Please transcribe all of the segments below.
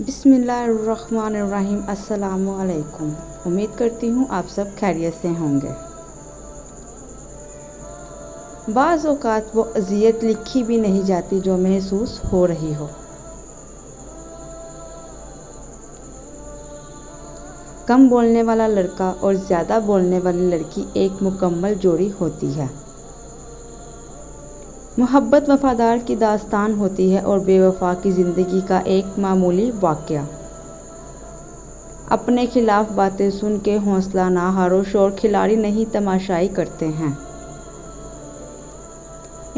बिस्मिल्लाहिर्रहमानिर्रहीम। अस्सलामुअलैकुम। उम्मीद करती हूँ आप सब खैरियत से होंगे। बाज़ औक़ात वो अज़ियत लिखी भी नहीं जाती जो महसूस हो रही हो। कम बोलने वाला लड़का और ज़्यादा बोलने वाली लड़की एक मुकम्मल जोड़ी होती है। मोहब्बत वफ़ादार की दास्तान होती है और बेवफा की ज़िंदगी का एक मामूली वाक़या। अपने खिलाफ बातें सुन के हौसला ना हारो, शोर खिलाड़ी नहीं तमाशाई करते हैं।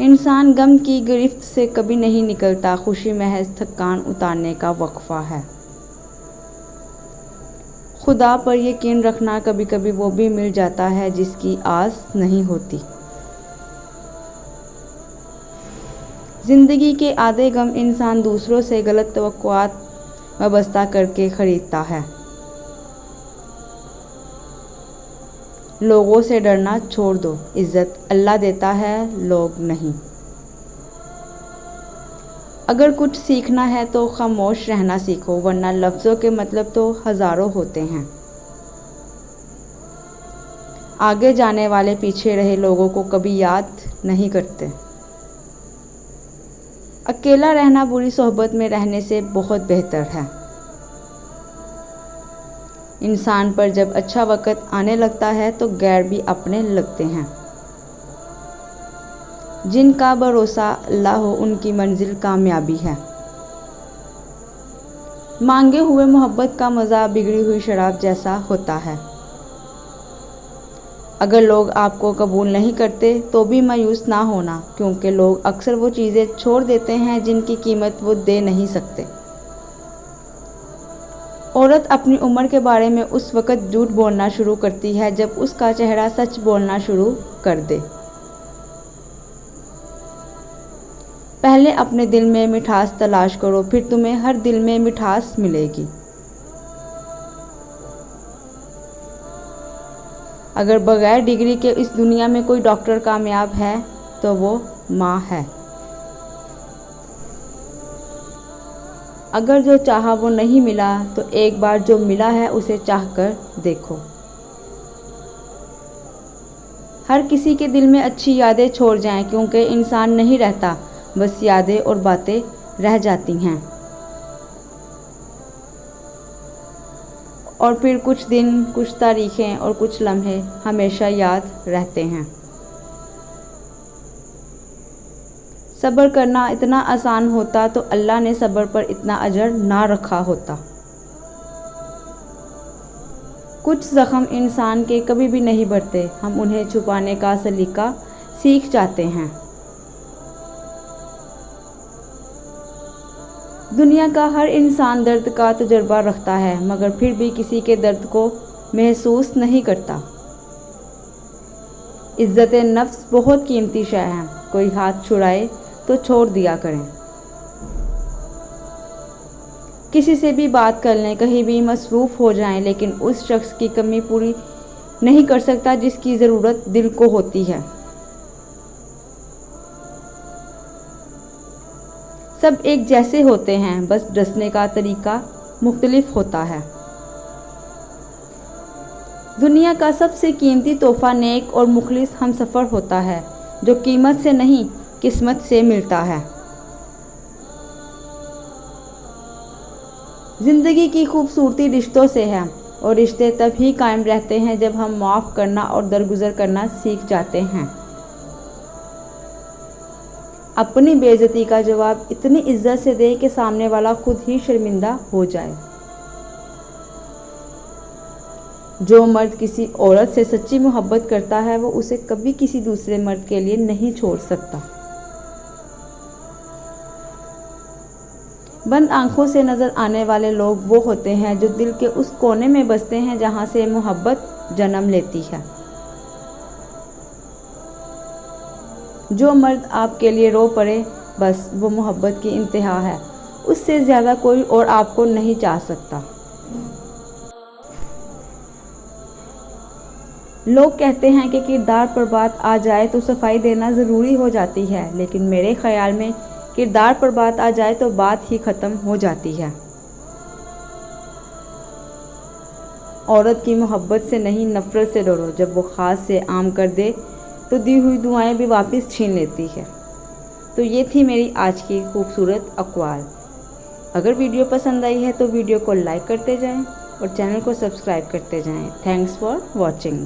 इंसान गम की गिरफ्त से कभी नहीं निकलता, खुशी महज थकान उतारने का वक्फा है। खुदा पर यकीन रखना, कभी कभी वो भी मिल जाता है जिसकी आस नहीं होती। ज़िंदगी के आधे गम इंसान दूसरों से गलत तवक्कुआत वाबस्ता करके ख़रीदता है। लोगों से डरना छोड़ दो, इज़्ज़त अल्लाह देता है, लोग नहीं। अगर कुछ सीखना है तो खामोश रहना सीखो, वरना लफ्ज़ों के मतलब तो हज़ारों होते हैं। आगे जाने वाले पीछे रहे लोगों को कभी याद नहीं करते। अकेला रहना बुरी सोहबत में रहने से बहुत बेहतर है। इंसान पर जब अच्छा वक़्त आने लगता है तो गैर भी अपने लगते हैं। जिनका भरोसा अल्लाह हो उनकी मंजिल कामयाबी है। मांगे हुए मोहब्बत का मज़ा बिगड़ी हुई शराब जैसा होता है। अगर लोग आपको कबूल नहीं करते तो भी मायूस ना होना, क्योंकि लोग अक्सर वो चीज़ें छोड़ देते हैं जिनकी कीमत वो दे नहीं सकते। औरत अपनी उम्र के बारे में उस वक़्त झूठ बोलना शुरू करती है जब उसका चेहरा सच बोलना शुरू कर दे। पहले अपने दिल में मिठास तलाश करो, फिर तुम्हें हर दिल में मिठास मिलेगी। अगर बग़ैर डिग्री के इस दुनिया में कोई डॉक्टर कामयाब है तो वो माँ है। अगर जो चाहा वो नहीं मिला तो एक बार जो मिला है उसे चाह कर देखो। हर किसी के दिल में अच्छी यादें छोड़ जाएं, क्योंकि इंसान नहीं रहता, बस यादें और बातें रह जाती हैं। और फिर कुछ दिन, कुछ तारीखें और कुछ लम्हे हमेशा याद रहते हैं। सब्र करना इतना आसान होता तो अल्लाह ने सब्र पर इतना अजर ना रखा होता। कुछ ज़ख्म इंसान के कभी भी नहीं बढ़ते, हम उन्हें छुपाने का सलीका सीख जाते हैं। दुनिया का हर इंसान दर्द का तजुर्बा रखता है, मगर फिर भी किसी के दर्द को महसूस नहीं करता। इज़्ज़त नफ्स बहुत कीमती शय है, कोई हाथ छुड़ाए तो छोड़ दिया करें। किसी से भी बात कर लें, कहीं भी मसरूफ़ हो जाएं, लेकिन उस शख्स की कमी पूरी नहीं कर सकता जिसकी ज़रूरत दिल को होती है। सब एक जैसे होते हैं, बस डसने का तरीका मुख्तलिफ होता है। दुनिया का सबसे कीमती तोहफ़ा नेक और मुखलिस हमसफ़र होता है, जो कीमत से नहीं किस्मत से मिलता है। ज़िंदगी की खूबसूरती रिश्तों से है, और रिश्ते तब ही कायम रहते हैं जब हम माफ़ करना और दरगुज़र करना सीख जाते हैं। अपनी बेइज्जती का जवाब इतनी इज्जत से दे कि सामने वाला खुद ही शर्मिंदा हो जाए। जो मर्द किसी औरत से सच्ची मोहब्बत करता है वो उसे कभी किसी दूसरे मर्द के लिए नहीं छोड़ सकता। बंद आंखों से नज़र आने वाले लोग वो होते हैं जो दिल के उस कोने में बसते हैं जहाँ से मोहब्बत जन्म लेती है। जो मर्द आपके लिए रो पड़े, बस वो मोहब्बत की इंतहा है, उससे ज़्यादा कोई और आपको नहीं चाह सकता। लोग कहते हैं कि किरदार पर बात आ जाए तो सफाई देना ज़रूरी हो जाती है, लेकिन मेरे ख़्याल में किरदार पर बात आ जाए तो बात ही ख़त्म हो जाती है। औरत की मोहब्बत से नहीं नफ़रत से डरो, जब वो ख़ास से आम कर दे तो दी हुई दुआएं भी वापस छीन लेती है। तो ये थी मेरी आज की खूबसूरत अक़वाल। अगर वीडियो पसंद आई है तो वीडियो को लाइक करते जाएं और चैनल को सब्सक्राइब करते जाएं। Thanks for watching.